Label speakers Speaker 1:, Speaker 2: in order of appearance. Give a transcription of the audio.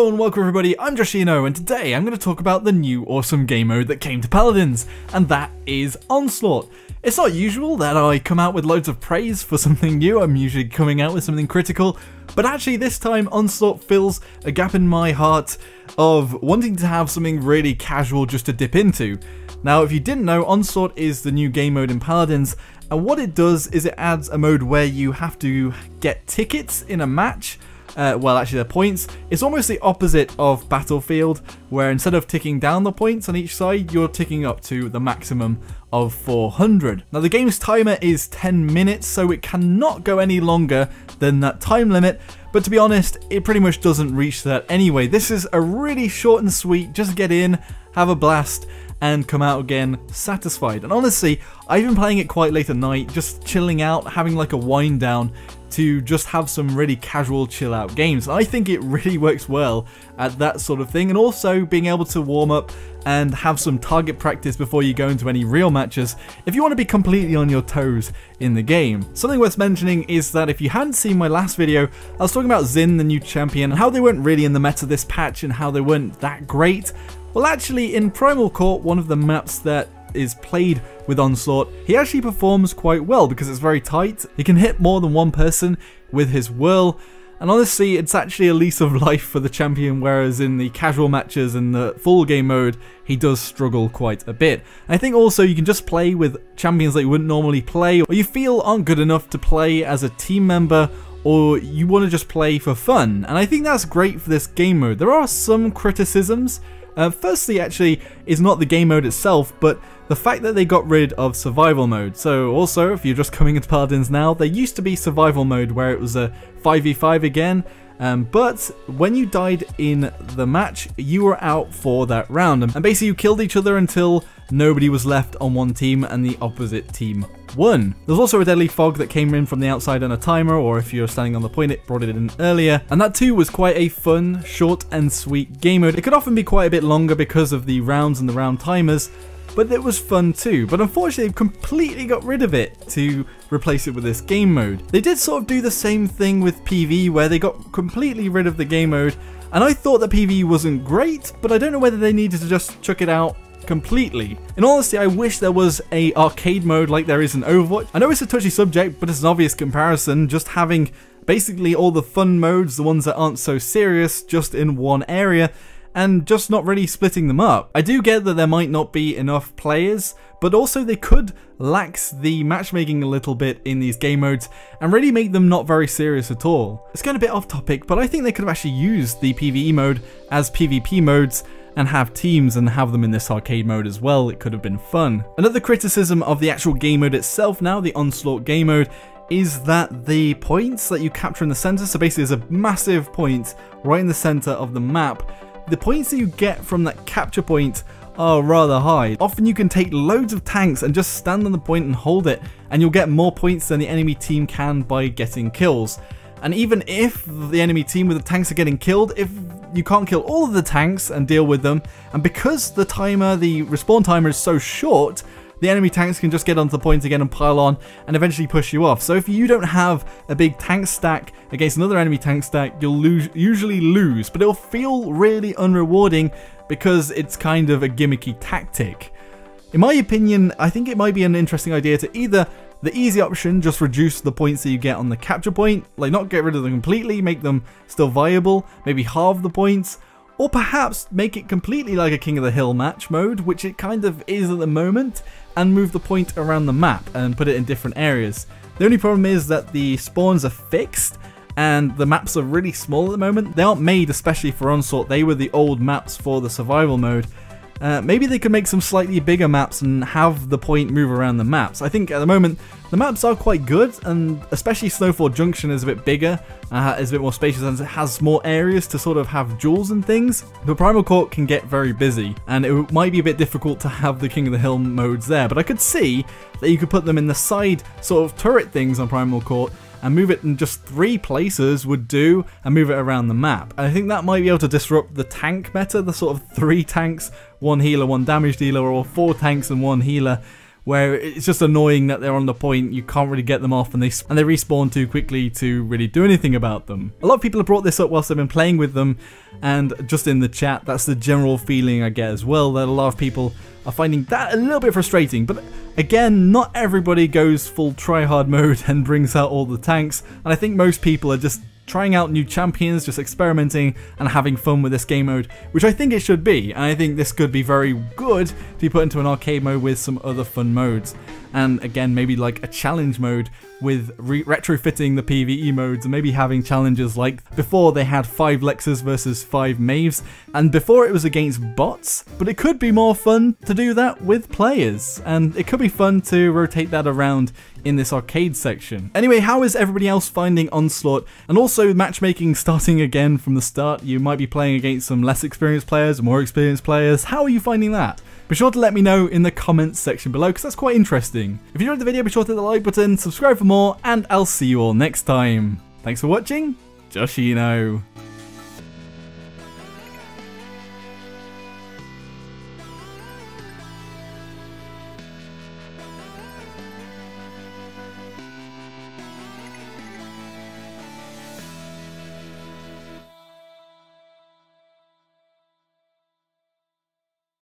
Speaker 1: Hello and welcome everybody, I'm Joshino, and today I'm going to talk about the new awesome game mode that came to Paladins, and that is Onslaught. It's not usual that I come out with loads of praise for something new. I'm usually coming out with something critical, but actually this time Onslaught fills a gap in my heart of wanting to have something really casual just to dip into. Now, if you didn't know, Onslaught is the new game mode in Paladins, and what it does is it adds a mode where you have to get tickets in a match. Well, actually, they're points. It's almost the opposite of Battlefield, where instead of ticking down the points on each side, you're ticking up to the maximum of 400. Now, the game's timer is 10 minutes, so it cannot go any longer than that time limit. But to be honest, it pretty much doesn't reach that anyway. This is a really short and sweet, just get in, have a blast, and come out again satisfied. And honestly, I've been playing it quite late at night, just chilling out, having like a wind down to just have some really casual chill out games. I think it really works well at that sort of thing, and also being able to warm up and have some target practice before you go into any real matches if you want to be completely on your toes in the game. Something worth mentioning is that if you hadn't seen my last video, I was talking about Xin, the new champion, and how they weren't really in the meta this patch and how they weren't that great. Well, actually, in Primal Court, one of the maps that is played with Onslaught, he actually performs quite well because it's very tight. He can hit more than one person with his whirl, and honestly, it's actually a lease of life for the champion, whereas in the casual matches and the full game mode, he does struggle quite a bit. And I think also you can just play with champions that you wouldn't normally play, or you feel aren't good enough to play as a team member, or you want to just play for fun. And I think that's great for this game mode. There are some criticisms. Firstly, actually, is not the game mode itself, but the fact that they got rid of survival mode. So also, if you're just coming into Paladins now, there used to be survival mode where it was a 5v5 again, but when you died in the match, you were out for that round. And basically you killed each other until nobody was left on one team and the opposite team won. There's also a deadly fog that came in from the outside on a timer, or if you're standing on the point, it brought it in earlier. And that too was quite a fun, short and sweet game mode. It could often be quite a bit longer because of the rounds and the round timers, but it was fun too. But unfortunately, they've completely got rid of it to replace it with this game mode. They did sort of do the same thing with PvE, where they got completely rid of the game mode, and I thought that PvE wasn't great, but I don't know whether they needed to just chuck it out completely. In honesty, I wish there was a arcade mode like there is in Overwatch. I know it's a touchy subject, but it's an obvious comparison, just having basically all the fun modes, the ones that aren't so serious, just in one area, and just not really splitting them up. I do get that there might not be enough players, but also they could lax the matchmaking a little bit in these game modes and really make them not very serious at all. It's going a bit off topic, but I think they could have actually used the PvE mode as PvP modes and have teams and have them in this arcade mode as well. It could have been fun. Another criticism of the actual game mode itself now, the Onslaught game mode, is that the points that you capture in the center, so basically there's a massive point right in the center of the map, the points that you get from that capture point are rather high. Often you can take loads of tanks and just stand on the point and hold it, and you'll get more points than the enemy team can by getting kills. And even if the enemy team with the tanks are getting killed, if you can't kill all of the tanks and deal with them, and because the respawn timer is so short, the enemy tanks can just get onto the point again and pile on and eventually push you off. So if you don't have a big tank stack against another enemy tank stack, you'll usually lose, but it'll feel really unrewarding because it's kind of a gimmicky tactic. In my opinion, I think it might be an interesting idea to either the easy option, just reduce the points that you get on the capture point, like not get rid of them completely, make them still viable, maybe halve the points, or perhaps make it completely like a King of the Hill match mode, which it kind of is at the moment, and move the point around the map and put it in different areas. The only problem is that the spawns are fixed and the maps are really small at the moment. They aren't made especially for Onslaught, they were the old maps for the survival mode. Maybe they could make some slightly bigger maps and have the point move around the maps. I think at the moment the maps are quite good, and especially Snowfall Junction is a bit bigger, is a bit more spacious, and it has more areas to sort of have jewels and things. But Primal Court can get very busy, and it might be a bit difficult to have the King of the Hill modes there, but I could see that you could put them in the side sort of turret things on Primal Court and move it in just 3 places would do, and move it around the map. I think that might be able to disrupt the tank meta, the sort of 3 tanks, 1 healer, 1 damage dealer, or 4 tanks and 1 healer, where it's just annoying that they're on the point, you can't really get them off, and they respawn too quickly to really do anything about them. A lot of people have brought this up whilst I've been playing with them, and just in the chat, that's the general feeling I get as well, that a lot of people are finding that a little bit frustrating. But again, not everybody goes full tryhard mode and brings out all the tanks, and I think most people are just trying out new champions, just experimenting and having fun with this game mode, which I think it should be, and I think this could be very good to be put into an arcade mode with some other fun modes. And again, maybe like a challenge mode with retrofitting the PvE modes, and maybe having challenges like before they had 5 Lexes versus 5 Maves, and before it was against bots, but it could be more fun to do that with players, and it could be fun to rotate that around in this arcade section. Anyway, how is everybody else finding Onslaught? And also matchmaking starting again from the start. You might be playing against some less experienced players, more experienced players. How are you finding that? Be sure to let me know in the comments section below, because that's quite interesting. If you enjoyed the video, be sure to hit the like button, subscribe for more, and I'll see you all next time. Thanks for watching, Joshino.